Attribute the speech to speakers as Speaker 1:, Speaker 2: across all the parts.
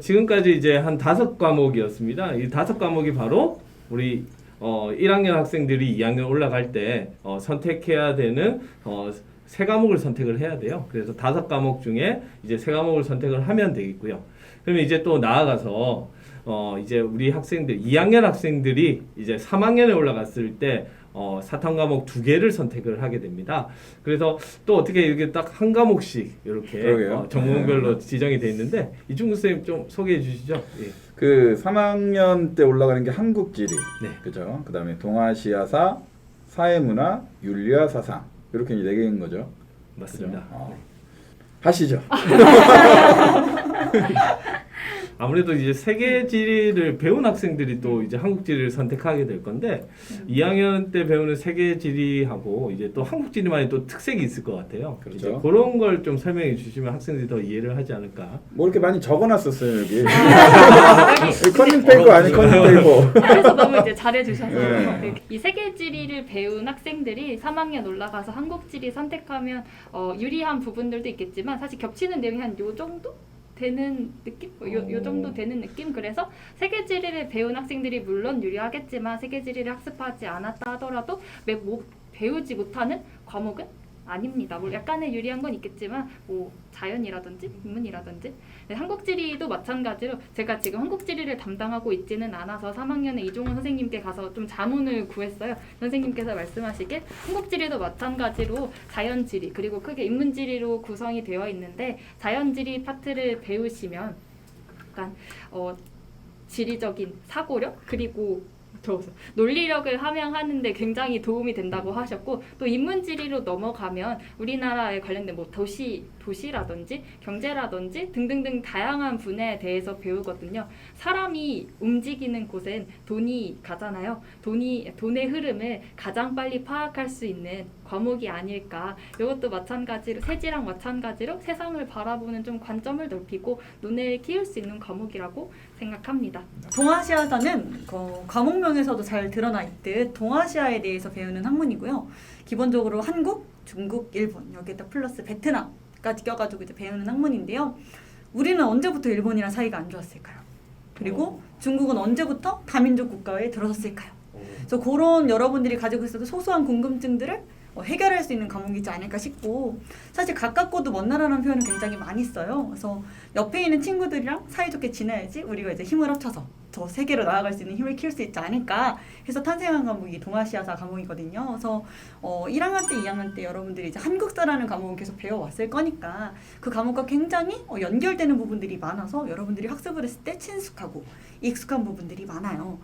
Speaker 1: 지금까지 이제 한 5과목이었습니다. 이 5과목이 바로 우리 1학년 학생들이 2학년 올라갈 때 선택해야 되는 3과목을 선택을 해야 돼요. 그래서 5과목 중에 이제 3과목을 선택을 하면 되겠고요. 그러면 이제 또 나아가서 이제 우리 학생들 2학년 학생들이 이제 3학년에 올라갔을 때 사탐 과목 2개를 선택을 하게 됩니다. 그래서 또 어떻게 이렇게 딱 한 과목씩 이렇게 전공별로 지정이 돼 있는데 이중구 선생님 좀 소개해 주시죠. 예.
Speaker 2: 그 3학년 때 올라가는 게 한국지리,
Speaker 1: 네.
Speaker 2: 그죠? 그다음에 동아시아사, 사회문화, 윤리와 사상 이렇게 4개인 거죠.
Speaker 1: 맞습니다.
Speaker 2: 그죠? 하시죠.
Speaker 1: 아무래도 이제 세계 지리를 배운 학생들이 또 이제 한국 지리를 선택하게 될 건데 2학년 때 배우는 세계 지리하고 이제 또 한국 지리만의 또 특색이 있을 것 같아요.
Speaker 2: 그렇죠.
Speaker 1: 이제 그런 걸 좀 설명해 주시면 학생들이 더 이해를 하지 않을까.
Speaker 2: 뭐 이렇게 많이 적어놨었어요 여기. 컨닝 페이퍼 아니 컨닝 페이퍼.
Speaker 3: 그래서 너무 이제 잘해주셔서
Speaker 2: 네.
Speaker 3: 이 세계지리를 배운 학생들이 3학년 올라가서 한국지리 선택하면 유리한 부분들도 있겠지만 사실 겹치는 내용이 한 요 정도? 되는 느낌? 요 정도 되는 느낌? 그래서 세계지리를 배운 학생들이 물론 유리하겠지만 세계지리를 학습하지 않았다 하더라도 배우지 못하는 과목은 아닙니다. 뭐 약간의 유리한 건 있겠지만 뭐 자연이라든지 인문이라든지 한국지리도 마찬가지로 제가 지금 한국지리를 담당하고 있지는 않아서 3학년에 이종원 선생님께 가서 좀 자문을 구했어요. 선생님께서 말씀하시길 한국지리도 마찬가지로 자연지리 그리고 크게 인문지리로 구성이 되어 있는데 자연지리 파트를 배우시면 약간 지리적인 사고력 그리고 논리력을 함양하는데 굉장히 도움이 된다고 하셨고 또 인문지리로 넘어가면 우리나라에 관련된 뭐 도시라든지 경제라든지 등등등 다양한 분야에 대해서 배우거든요. 사람이 움직이는 곳엔 돈이 가잖아요. 돈의 흐름을 가장 빨리 파악할 수 있는 과목이 아닐까. 이것도 마찬가지로 세지랑 마찬가지로 세상을 바라보는 좀 관점을 넓히고 눈을 키울 수 있는 과목이라고 생각합니다.
Speaker 4: 동아시아사는 과목명에서도 잘 드러나 있듯 동아시아에 대해서 배우는 학문이고요. 기본적으로 한국, 중국, 일본 여기에다 플러스 베트남까지 껴가지고 이제 배우는 학문인데요. 우리는 언제부터 일본이랑 사이가 안 좋았을까요? 그리고 중국은 언제부터 다민족 국가에 들어섰을까요? 그래서 그런 여러분들이 가지고 있어도 소소한 궁금증들을 해결할 수 있는 과목이지 않을까 싶고 사실 가깝고도 먼 나라라는 표현을 굉장히 많이 써요. 그래서 옆에 있는 친구들이랑 사이좋게 지내야지 우리가 이제 힘을 합쳐서 저 세계로 나아갈 수 있는 힘을 키울 수 있지 않을까 해서 탄생한 과목이 동아시아사 과목이거든요. 그래서 1학년 때, 2학년 때 여러분들이 이제 한국사라는 과목을 계속 배워왔을 거니까 그 과목과 굉장히 연결되는 부분들이 많아서 여러분들이 학습을 했을 때 친숙하고 익숙한 부분들이 많아요.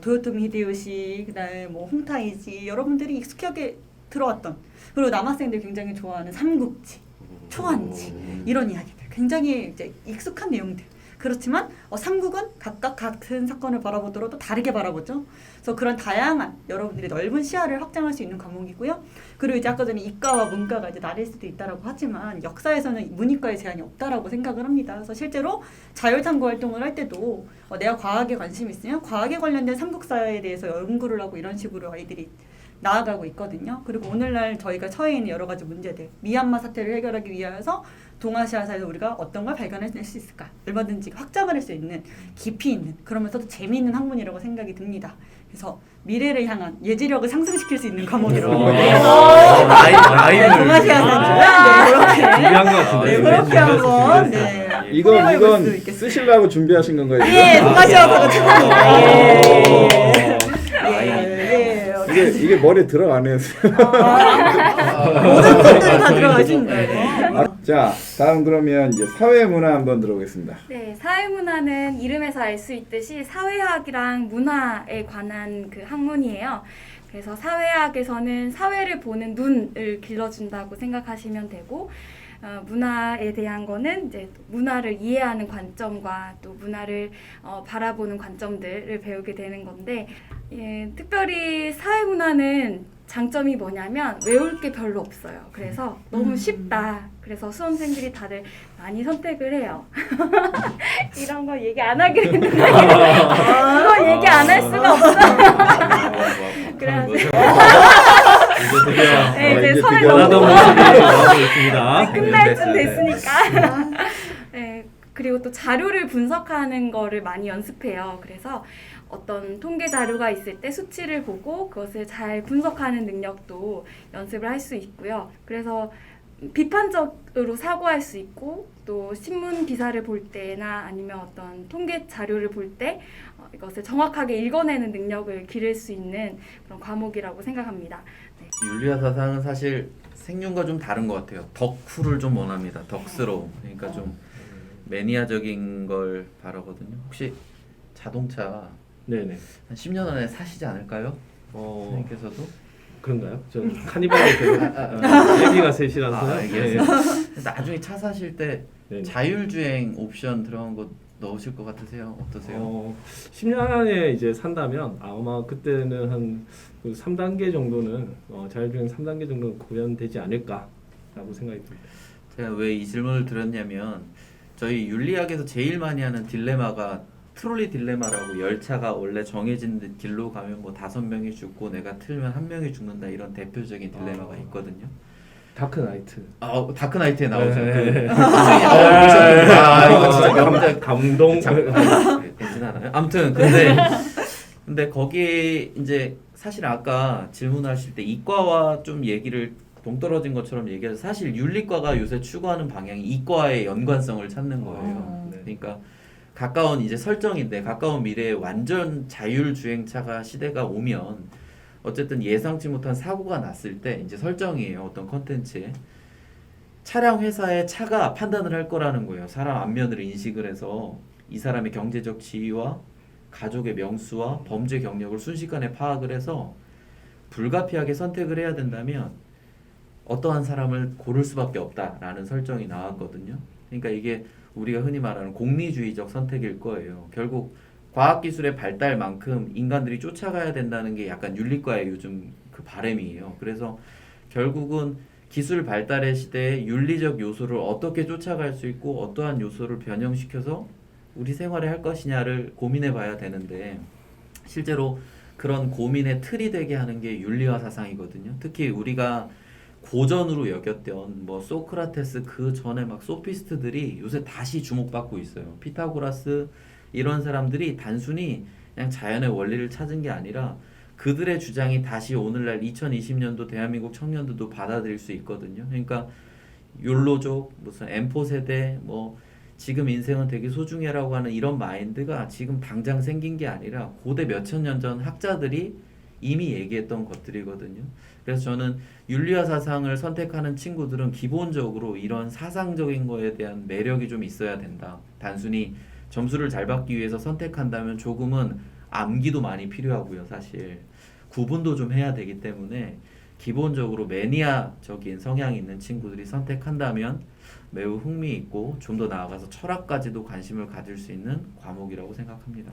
Speaker 4: 도요토미 히데요시, 그다음에 뭐 홍타이지 여러분들이 익숙하게 들어왔던 그리고 남학생들이 굉장히 좋아하는 삼국지, 초안지 이런 이야기들 굉장히 이제 익숙한 내용들 그렇지만 삼국은 각각 같은 사건을 바라보더라도 다르게 바라보죠. 그래서 그런 다양한 여러분들이 넓은 시야를 확장할 수 있는 과목이고요. 그리고 이제 아까 전에 이과와 문과가 이제 나뉠 수도 있다라고 하지만 역사에서는 문이과의 제한이 없다라고 생각을 합니다. 그래서 실제로 자율탐구 활동을 할 때도 내가 과학에 관심이 있으면 과학에 관련된 삼국사에 대해서 연구를 하고 이런 식으로 아이들이 나아가고 있거든요. 그리고 오늘날 저희가 처해 있는 여러 가지 문제들, 미얀마 사태를 해결하기 위해서 동아시아사에서 우리가 어떤 걸 발견해낼 수 있을까? 얼마든지 확장을 할 수 있는 깊이 있는 그러면서도 재미있는 학문이라고 생각이 듭니다. 그래서 미래를 향한 예지력을 상승시킬 수 있는 과목이라고
Speaker 1: 동아시아사 준비한 것 같은데.
Speaker 4: 그렇게 한번
Speaker 2: 이건 쓰시려고 준비하신 건가요?
Speaker 4: 네, 동아시아사가 최고입니다.
Speaker 2: 이게 머리에 들어가네요.
Speaker 4: 모든 분들이 다 들어가시는 거예요.
Speaker 2: 자, 다음 그러면 이제 사회문화 한번 들어보겠습니다.
Speaker 5: 네, 사회문화는 이름에서 알 수 있듯이 사회학이랑 문화에 관한 그 학문이에요. 그래서 사회학에서는 사회를 보는 눈을 길러준다고 생각하시면 되고 문화에 대한 거는 이제 문화를 이해하는 관점과 또 문화를 바라보는 관점들을 배우게 되는 건데 특별히 사회문화는 장점이 뭐냐면 외울 게 별로 없어요. 그래서 너무 쉽다. 그래서 수험생들이 다들 많이 선택을 해요. 이런 거 얘기 안 하기로 했는데 그거 얘기 안 할 수가 없어. 그래가지고 이제 선을 넘고
Speaker 1: 나오고 있습니다.
Speaker 5: 끝날 쯤 됐으니까. 네, 그리고 그리고 또 자료를 분석하는 거를 많이 연습해요. 그래서 어떤 통계 자료가 있을 때 수치를 보고 그것을 잘 분석하는 능력도 연습을 할 수 있고요. 그래서 비판적으로 사고할 수 있고 또 신문 기사를 볼 때나 아니면 어떤 통계 자료를 볼 때 이것을 정확하게 읽어내는 능력을 기를 수 있는 그런 과목이라고 생각합니다. 네.
Speaker 6: 윤리와 사상은 사실 생윤과 좀 다른 것 같아요. 덕후를 좀 원합니다. 덕스러움. 그러니까 좀 매니아적인 걸 바라거든요. 혹시 자동차
Speaker 1: 네네.
Speaker 6: 한 10년 안에 사시지 않을까요?
Speaker 1: 어
Speaker 6: 선생님께서도?
Speaker 1: 그런가요? 저 카니발에 계속 얘기가 셋이라서요.
Speaker 6: 알겠어요. 나중에 차 사실 때
Speaker 1: 네.
Speaker 6: 자율주행 옵션 들어간 거 넣으실 것 같으세요? 어떠세요?
Speaker 1: 10년 안에 이제 산다면 아마 그때는 한 3단계 정도는 자율주행 3단계 정도는 구현되지 않을까라고 생각이 듭니다.
Speaker 6: 제가 왜 이 질문을 드렸냐면 저희 윤리학에서 제일 많이 하는 딜레마가 트롤리 딜레마라고 열차가 원래 정해진 길로 가면 뭐 5명이 죽고 내가 틀면 1명이 죽는다 이런 대표적인 딜레마가 있거든요.
Speaker 1: 다크나이트.
Speaker 6: 다크나이트에 나오죠.
Speaker 1: 네.
Speaker 6: 이거 진짜 명작
Speaker 1: 감동.
Speaker 6: 괜찮아요. 아무튼 근데 거기 이제 사실 아까 질문하실 때 이과와 좀 얘기를 동떨어진 것처럼 얘기해서 사실 윤리과가 요새 추구하는 방향이 이과의 연관성을 찾는 거예요.
Speaker 1: 네.
Speaker 6: 그러니까 가까운 이제 설정인데 가까운 미래에 완전 자율주행차가 시대가 오면 어쨌든 예상치 못한 사고가 났을 때 이제 설정이에요. 어떤 컨텐츠에 차량 회사의 차가 판단을 할 거라는 거예요. 사람 안면을 인식을 해서 이 사람의 경제적 지위와 가족의 명수와 범죄 경력을 순식간에 파악을 해서 불가피하게 선택을 해야 된다면 어떠한 사람을 고를 수밖에 없다라는 설정이 나왔거든요. 그러니까 이게 우리가 흔히 말하는 공리주의적 선택일 거예요. 결국 과학기술의 발달만큼 인간들이 쫓아가야 된다는 게 약간 윤리과의 요즘 그 바람이에요. 그래서 결국은 기술 발달의 시대에 윤리적 요소를 어떻게 쫓아갈 수 있고 어떠한 요소를 변형시켜서 우리 생활에 할 것이냐를 고민해 봐야 되는데 실제로 그런 고민의 틀이 되게 하는 게 윤리와 사상이거든요. 특히 우리가 고전으로 여겼던 뭐 소크라테스 그 전에 막 소피스트들이 요새 다시 주목받고 있어요. 피타고라스 이런 사람들이 단순히 그냥 자연의 원리를 찾은 게 아니라 그들의 주장이 다시 오늘날 2020년도 대한민국 청년들도 받아들일 수 있거든요. 그러니까 욜로족, 무슨 M4 세대, 뭐 지금 인생은 되게 소중해라고 하는 이런 마인드가 지금 당장 생긴 게 아니라 고대 몇천 년 전 학자들이 이미 얘기했던 것들이거든요. 그래서 저는 윤리와 사상을 선택하는 친구들은 기본적으로 이런 사상적인 거에 대한 매력이 좀 있어야 된다. 단순히 점수를 잘 받기 위해서 선택한다면 조금은 암기도 많이 필요하고요. 사실 구분도 좀 해야 되기 때문에 기본적으로 매니아적인 성향이 있는 친구들이 선택한다면 매우 흥미있고 좀 더 나아가서 철학까지도 관심을 가질 수 있는 과목이라고 생각합니다.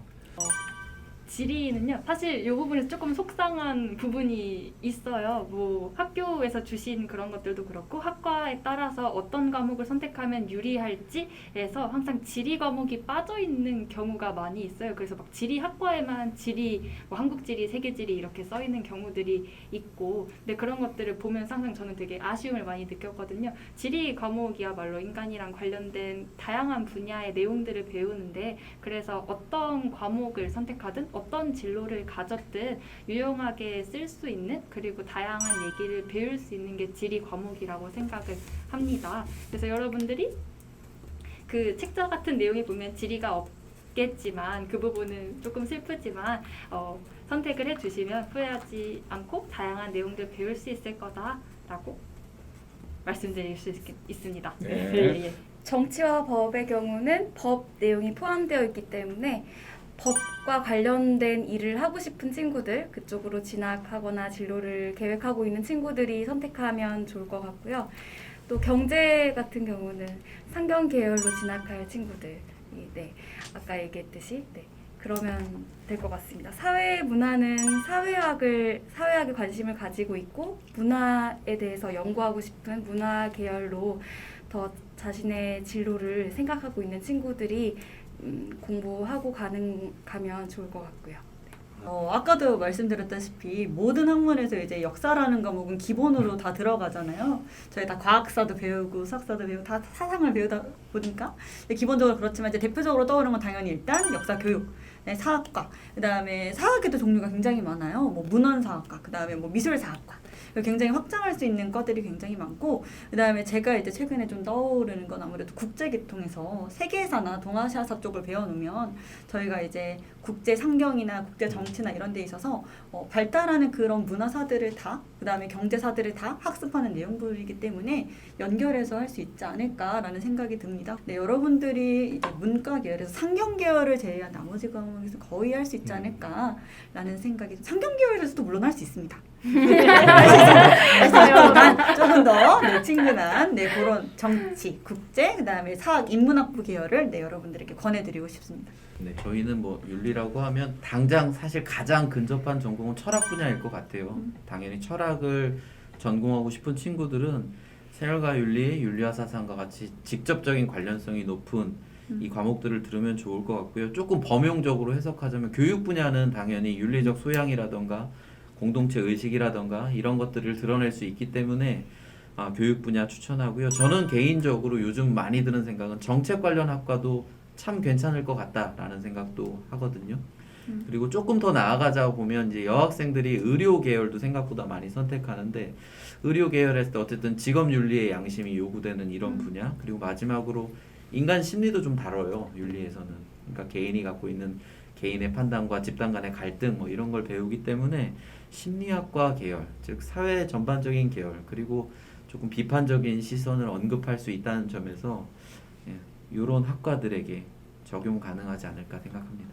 Speaker 3: 지리는요, 사실 이 부분에서 조금 속상한 부분이 있어요. 뭐 학교에서 주신 그런 것들도 그렇고 학과에 따라서 어떤 과목을 선택하면 유리할지에서 항상 지리 과목이 빠져 있는 경우가 많이 있어요. 그래서 막 지리 학과에만 지리, 뭐 한국지리, 세계지리 이렇게 써 있는 경우들이 있고, 근데 그런 것들을 보면서 항상 저는 되게 아쉬움을 많이 느꼈거든요. 지리 과목이야말로 인간이랑 관련된 다양한 분야의 내용들을 배우는데, 그래서 어떤 과목을 선택하든 어떤 진로를 가졌든 유용하게 쓸 수 있는, 그리고 다양한 얘기를 배울 수 있는 게 지리 과목이라고 생각을 합니다. 그래서 여러분들이 그 책자 같은 내용이 보면 지리가 없겠지만 그 부분은 조금 슬프지만 선택을 해주시면 후회하지 않고 다양한 내용들 배울 수 있을 거다라고 말씀드릴 수 있습니다.
Speaker 2: 네.
Speaker 3: 예, 예.
Speaker 5: 정치와 법의 경우는 법 내용이 포함되어 있기 때문에 법과 관련된 일을 하고 싶은 친구들, 그쪽으로 진학하거나 진로를 계획하고 있는 친구들이 선택하면 좋을 것 같고요. 또 경제 같은 경우는 상경 계열로 진학할 친구들, 네, 아까 얘기했듯이 그러면 될 것 같습니다. 사회 문화는 사회학에 관심을 가지고 있고 문화에 대해서 연구하고 싶은 문화 계열로 더 자신의 진로를 생각하고 있는 친구들이 공부하고 가면 좋을 것 같고요.
Speaker 4: 아까도 말씀드렸다시피 모든 학문에서 이제 역사라는 과목은 기본으로 다 들어가잖아요. 저희 다 과학사도 배우고 수학사도 배우고 다 사상을 배우다 보니까 기본적으로 그렇지만 이제 대표적으로 떠오르는 건 당연히 일단 역사 교육, 네, 사학과, 그다음에 사학에도 종류가 굉장히 많아요. 뭐 문헌사학과, 그다음에 뭐 미술사학과. 굉장히 확장할 수 있는 과들이 굉장히 많고, 그다음에 제가 이제 최근에 좀 떠오르는 건 아무래도 국제계통에서 세계사나 동아시아사 쪽을 배워놓으면 저희가 이제 국제 상경이나 국제 정치나 이런 데 있어서 발달하는 그런 문화사들을 다, 그다음에 경제사들을 다 학습하는 내용들이기 때문에 연결해서 할 수 있지 않을까라는 생각이 듭니다. 네, 여러분들이 이제 문과 계열에서 상경 계열을 제외한 나머지 과목에서 거의 할 수 있지 않을까라는 생각이, 상경 계열에서도 물론 할 수 있습니다. 조금 더 네, 친근한 네, 그런 정치, 국제, 그다음에 사학, 인문학부 계열을 네, 여러분들에게 권해드리고 싶습니다.
Speaker 1: 네.
Speaker 6: 저희는 뭐 윤리라고 하면 당장 사실 가장 근접한 전공은 철학 분야일 것 같아요. 당연히 철학을 전공하고 싶은 친구들은 생활과 윤리, 윤리와 사상과 같이 직접적인 관련성이 높은 이 과목들을 들으면 좋을 것 같고요. 조금 범용적으로 해석하자면 교육 분야는 당연히 윤리적 소양이라던가 공동체 의식이라던가 이런 것들을 드러낼 수 있기 때문에 교육 분야 추천하고요. 저는 개인적으로 요즘 많이 드는 생각은 정책 관련 학과도 참 괜찮을 것 같다라는 생각도 하거든요. 그리고 조금 더 나아가자 보면 이제 여학생들이 의료 계열도 생각보다 많이 선택하는데, 의료 계열에서 어쨌든 직업 윤리의 양심이 요구되는 이런 분야, 그리고 마지막으로 인간 심리도 좀 다뤄요, 윤리에서는. 그러니까 개인이 갖고 있는 개인의 판단과 집단 간의 갈등 뭐 이런 걸 배우기 때문에 심리학과 계열, 즉 사회 전반적인 계열, 그리고 조금 비판적인 시선을 언급할 수 있다는 점에서 이런 학과들에게 적용 가능하지 않을까 생각합니다.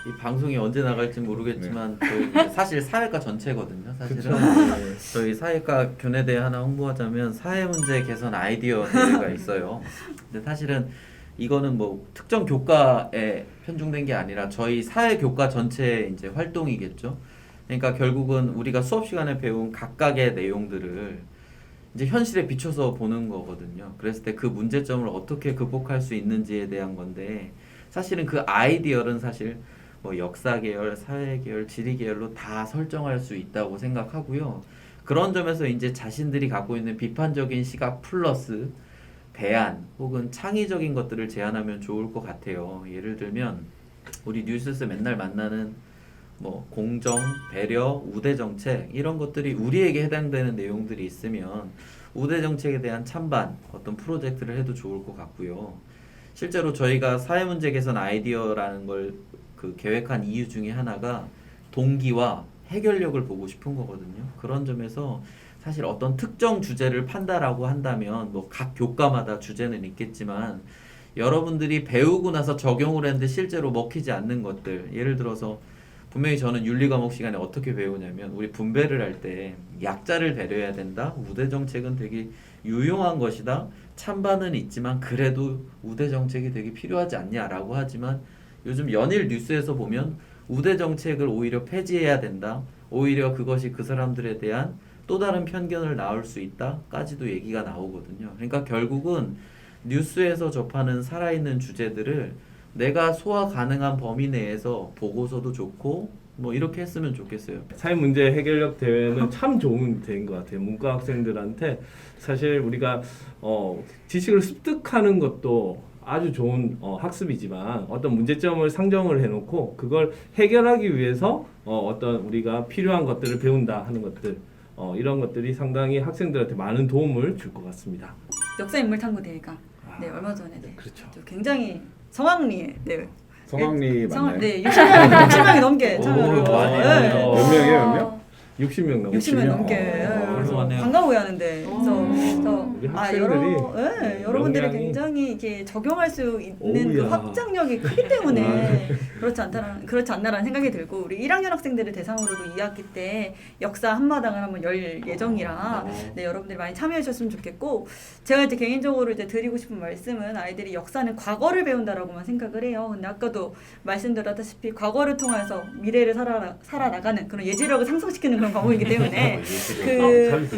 Speaker 6: 이 방송이 언제 나갈지 모르겠지만 저희 이제 사실 사회과 전체거든요. 사실은 저희 사회과 교내대회 하나 홍보하자면 사회문제 개선 아이디어 대회가 있어요. 근데 사실은 이거는 뭐 특정 교과에 편중된 게 아니라 저희 사회 교과 전체의 이제 활동이겠죠. 그러니까 결국은 우리가 수업 시간에 배운 각각의 내용들을 이제 현실에 비춰서 보는 거거든요. 그랬을 때 그 문제점을 어떻게 극복할 수 있는지에 대한 건데, 사실은 그 아이디어는 사실 뭐 역사 계열, 사회 계열, 지리 계열로 다 설정할 수 있다고 생각하고요. 그런 점에서 이제 자신들이 갖고 있는 비판적인 시각 플러스 대안 혹은 창의적인 것들을 제안하면 좋을 것 같아요. 예를 들면 우리 뉴스에서 맨날 만나는 뭐 공정, 배려, 우대 정책 이런 것들이 우리에게 해당되는 내용들이 있으면 우대 정책에 대한 찬반 어떤 프로젝트를 해도 좋을 것 같고요. 실제로 저희가 사회문제 개선 아이디어라는 걸 그 계획한 이유 중에 하나가 동기와 해결력을 보고 싶은 거거든요. 그런 점에서 사실 어떤 특정 주제를 판다라고 한다면 뭐 각 교과마다 주제는 있겠지만 여러분들이 배우고 나서 적용을 했는데 실제로 먹히지 않는 것들, 예를 들어서 분명히 저는 윤리 과목 시간에 어떻게 배우냐면 우리 분배를 할 때 약자를 배려해야 된다. 우대 정책은 되게 유용한 것이다. 찬반은 있지만 그래도 우대 정책이 되게 필요하지 않냐라고 하지만 요즘 연일 뉴스에서 보면 우대 정책을 오히려 폐지해야 된다. 오히려 그것이 그 사람들에 대한 또 다른 편견을 낳을 수 있다까지도 얘기가 나오거든요. 그러니까 결국은 뉴스에서 접하는 살아있는 주제들을 내가 소화 가능한 범위 내에서 보고서도 좋고 뭐 이렇게 했으면 좋겠어요.
Speaker 1: 사회 문제 해결력 대회는 참 좋은 대회인 것 같아요. 문과 학생들한테 사실 우리가 지식을 습득하는 것도 아주 좋은 학습이지만 어떤 문제점을 상정을 해놓고 그걸 해결하기 위해서 어떤 우리가 필요한 것들을 배운다 하는 것들, 이런 것들이 상당히 학생들한테 많은 도움을 줄 것 같습니다.
Speaker 4: 역사인물탐구 대회가 네, 얼마 전에
Speaker 1: 그렇죠.
Speaker 4: 굉장히 성황리에
Speaker 2: 성황리 맞나요?
Speaker 4: 네, 60명이 넘게 참여를
Speaker 6: 많이
Speaker 4: 네.
Speaker 6: 해요.
Speaker 2: 몇 명이에요, 몇 명?
Speaker 1: 60명 넘게.
Speaker 4: 60명 넘게 그래서
Speaker 6: 훌륭하네요.
Speaker 4: 반가워하는데 그래서
Speaker 1: 우리 학생들이
Speaker 4: 여러분들이
Speaker 1: 역량이-
Speaker 4: 굉장히 이게 적용할 수 있는 그
Speaker 1: 어우야.
Speaker 4: 확장력이 크기 때문에 그렇지 않나라는 생각이 들고, 우리 1학년 학생들을 대상으로도 2학기 때 역사 한마당을 한번 열 예정이라 네, 여러분들이 많이 참여해 주셨으면 좋겠고, 제가 이제 개인적으로 이제 드리고 싶은 말씀은 아이들이 역사는 과거를 배운다라고만 생각을 해요. 근데 아까도 말씀드렸다시피 과거를 통해서 미래를 살아나가는 그런 예지력을 상승시키는 그런 과목이기 때문에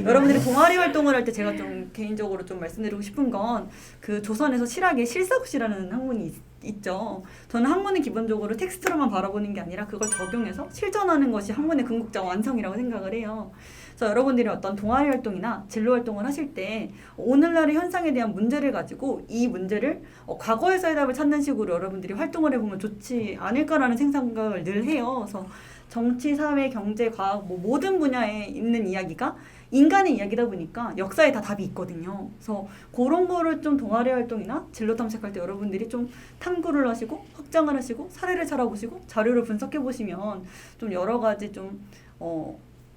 Speaker 4: 여러분들이 동아리 활동을 할 때 제가 좀 개인적으로 좀 말씀드리고 싶은 건 그 조선에서 실학에 실사고시라는 학문이 있죠. 저는 학문은 기본적으로 텍스트로만 바라보는 게 아니라 그걸 적용해서 실전하는 것이 학문의 궁극적 완성이라고 생각을 해요. 그래서 여러분들이 어떤 동아리 활동이나 진로 활동을 하실 때 오늘날의 현상에 대한 문제를 가지고 이 문제를 과거에서의 답을 찾는 식으로 여러분들이 활동을 해보면 좋지 않을까라는 생각을 늘 해요. 그래서 정치, 사회, 경제, 과학 뭐 모든 분야에 있는 이야기가 인간의 이야기다 보니까 역사에 다 답이 있거든요. 그래서 그런 거를 좀 동아리 활동이나 진로 탐색할 때 여러분들이 좀 탐구를 하시고 확장을 하시고 사례를 찾아보시고 자료를 분석해 보시면 좀 여러 가지 좀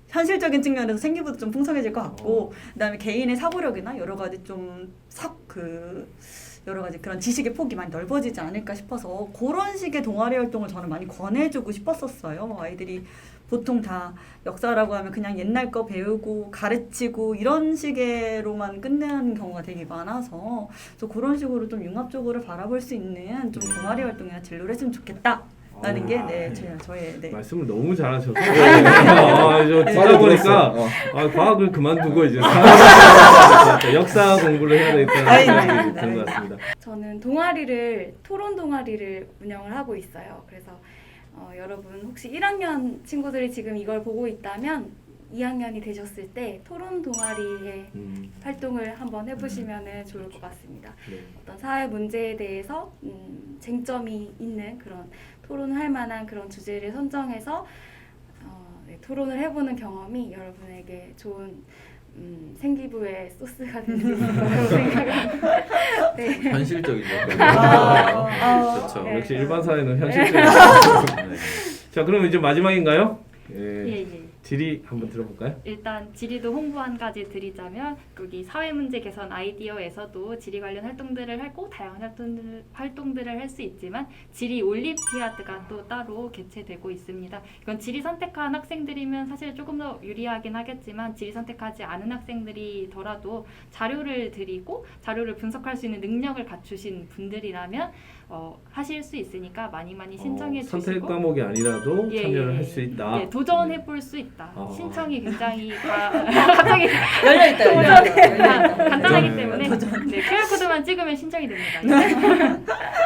Speaker 4: 현실적인 측면에서 생기부도 좀 풍성해질 것 같고 그다음에 개인의 사고력이나 여러 가지 여러 가지 그런 지식의 폭이 많이 넓어지지 않을까 싶어서 그런 식의 동아리 활동을 저는 많이 권해주고 싶었었어요. 아이들이 보통 다 역사라고 하면 그냥 옛날 거 배우고 가르치고 이런 식으로만 끝내는 경우가 되게 많아서 그래서 그런 식으로 좀 융합적으로 바라볼 수 있는 좀 동아리 활동이나 진로를 했으면 좋겠다. 라는 게 저의
Speaker 1: 말씀을 너무 잘하셔서 저 듣다 보니까 과학을 그만두고 이제 역사 공부를 해야 되겠다는 생각이 드는 것 같습니다.
Speaker 5: 저는 토론 동아리를 운영을 하고 있어요. 그래서 여러분 혹시 1학년 친구들이 지금 이걸 보고 있다면 2학년이 되셨을 때 토론 동아리의 활동을 한번 해보시면 좋을 것 같습니다.
Speaker 1: 네.
Speaker 5: 어떤 사회 문제에 대해서 쟁점이 있는 그런 토론할 만한 그런 주제를 선정해서 토론을 해보는 경험이 여러분에게 좋은 생기부의 소스가 될 수 있을 거라고 생각합니다. 네.
Speaker 6: 현실적이죠. 그렇죠.
Speaker 1: 역시 일반 사회는 현실적이죠. 자, 그럼 이제 마지막인가요?
Speaker 3: 예.
Speaker 1: 지리 한번 들어볼까요?
Speaker 3: 일단 지리도 홍보 한 가지 드리자면 여기 사회문제 개선 아이디어에서도 지리 관련 활동들을 하고 다양한 활동들을 할 수 있지만 지리 올림피아드가 또 따로 개최되고 있습니다. 이건 지리 선택한 학생들이면 사실 조금 더 유리하긴 하겠지만 지리 선택하지 않은 학생들이더라도 자료를 드리고 자료를 분석할 수 있는 능력을 갖추신 분들이라면 하실 수 있으니까 많이 신청해 주시고
Speaker 1: 선택 과목이 아니라도 참여를 할 수 있다.
Speaker 3: 예, 도전해 볼 수 있다. 신청이 굉장히 갑자기
Speaker 4: 열려있다.
Speaker 3: 간단하기 때문에 QR코드만 찍으면 신청이 됩니다.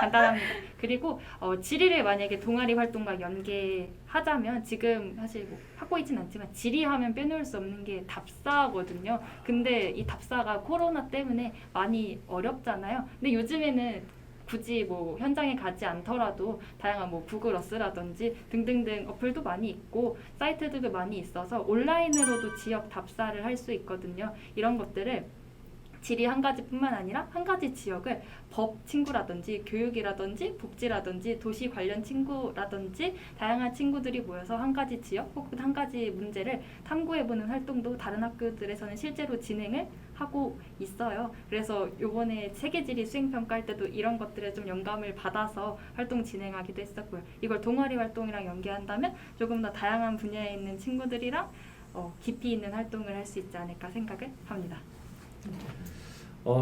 Speaker 3: 간단합니다. 그리고 지리를 만약에 동아리 활동과 연계하자면 지금 사실 하고 있진 않지만 지리하면 빼놓을 수 없는 게 답사거든요. 근데 이 답사가 코로나 때문에 많이 어렵잖아요. 근데 요즘에는 굳이 현장에 가지 않더라도 다양한 구글 어스라든지 등등등 어플도 많이 있고 사이트들도 많이 있어서 온라인으로도 지역 답사를 할 수 있거든요. 이런 것들을 지리 한 가지뿐만 아니라 한 가지 지역을 법 친구라든지 교육이라든지 복지라든지 도시 관련 친구라든지 다양한 친구들이 모여서 한 가지 지역 혹은 한 가지 문제를 탐구해보는 활동도 다른 학교들에서는 실제로 진행을 하고 있어요. 그래서 이번에 세계지리 수행평가할 때도 이런 것들에 좀 영감을 받아서 활동 진행하기도 했었고요. 이걸 동아리 활동이랑 연계한다면 조금 더 다양한 분야에 있는 친구들이랑 깊이 있는 활동을 할 수 있지 않을까 생각을 합니다.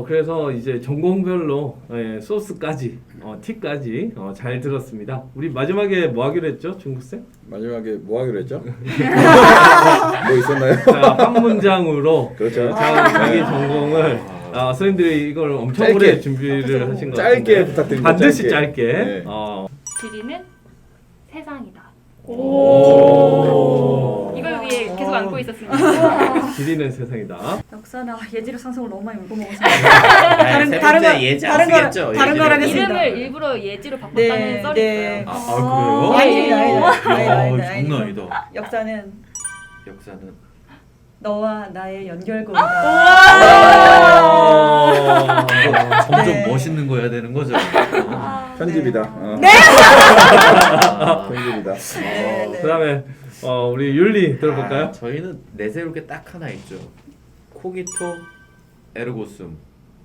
Speaker 1: 그래서 이제 전공별로 소스까지 팁까지 잘 들었습니다. 우리 마지막에 뭐 하기로 했죠, 중국생?
Speaker 2: 마지막에 뭐 하기로 했죠? 뭐 있었나요?
Speaker 1: 자, 한 문장으로
Speaker 2: 그렇죠.
Speaker 1: 자기 전공을 선생님들이 이걸 엄청
Speaker 2: 짧게.
Speaker 1: 오래 준비를 하신 것 같은데
Speaker 2: 짧게 부탁드립니다.
Speaker 1: 반드시 짧게.
Speaker 2: 네.
Speaker 3: 지리는 세상이다.
Speaker 1: 오.
Speaker 3: 이걸 위해 계속 안고 있었습니다.
Speaker 1: 지리는 세상이다.
Speaker 4: 역사나 예지력 상승을 너무 많이 울고 먹었습니다.
Speaker 6: 세 번째 예지 안 쓰겠죠?
Speaker 4: 다른 걸 하겠습니다.
Speaker 3: 이름을 일부러 예지로 바꿨다는 썰이 있어요.
Speaker 6: 그래요?
Speaker 4: 아니다.
Speaker 6: 장난 아니다.
Speaker 4: 역사는 너와 나의 연결고리다.
Speaker 6: 점점
Speaker 4: 네.
Speaker 6: 멋있는 거 해야 되는 거죠.
Speaker 2: 편집이다.
Speaker 4: 네.
Speaker 2: 편집이다.
Speaker 4: 네.
Speaker 1: 그다음에 우리 율리 들어볼까요?
Speaker 6: 저희는 내세울 게 딱 하나 있죠. 코기토 에르고숨.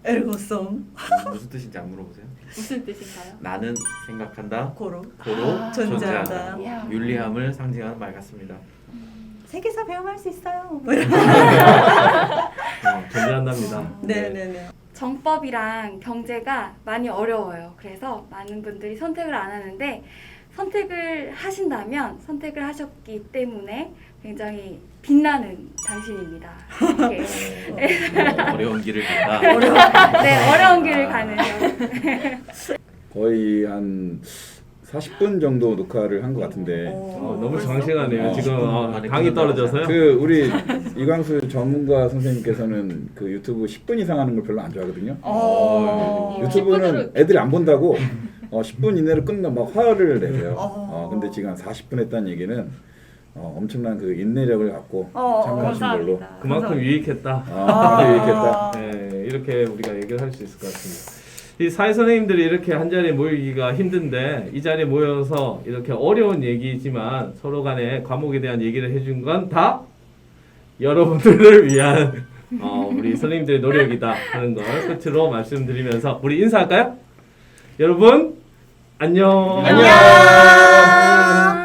Speaker 4: 에르고솜
Speaker 6: 무슨 뜻인지 안 물어보세요?
Speaker 3: 무슨 뜻인가요?
Speaker 6: 나는 생각한다.
Speaker 4: 고로
Speaker 6: 고로
Speaker 4: 존재한다.
Speaker 6: 존재한다. 윤리함을 상징하는 말 같습니다.
Speaker 4: 세계사 배움할 수 있어요.
Speaker 1: 존재한답니다.
Speaker 4: 네네네.
Speaker 5: 정법이랑 경제가 많이 어려워요. 그래서 많은 분들이 선택을 안 하는데 선택을 하신다면 선택을 하셨기 때문에 굉장히 빛나는 당신입니다. 이렇게
Speaker 6: 어려운 길을 간다.
Speaker 5: 어려운 길을 가는
Speaker 2: 거의 한 40분 정도 녹화를 한 것 같은데
Speaker 1: 너무 장시간이에요. 지금
Speaker 6: 많이
Speaker 1: 당이 떨어져서요.
Speaker 2: 그 우리 이광수 전문가 선생님께서는 그 유튜브 10분 이상 하는 걸 별로 안 좋아하거든요. 유튜브는 애들이 안 본다고 10분 이내로 끝나 막 화를 내세요. 근데 지금 한 40분 했다는 얘기는 엄청난 그 인내력을 갖고 참여하신 걸로
Speaker 3: 감사합니다.
Speaker 1: 그만큼 유익했다.
Speaker 2: 유익했다.
Speaker 1: 네, 이렇게 우리가 얘기를 할 수 있을 것 같습니다. 이 사회 선생님들이 이렇게 한 자리에 모이기가 힘든데 이 자리에 모여서 이렇게 어려운 얘기지만 서로 간에 과목에 대한 얘기를 해준 건 다 여러분들을 위한 우리 선생님들의 노력이다 하는 걸 끝으로 말씀드리면서 우리 인사할까요? 여러분 안녕.
Speaker 2: 안녕.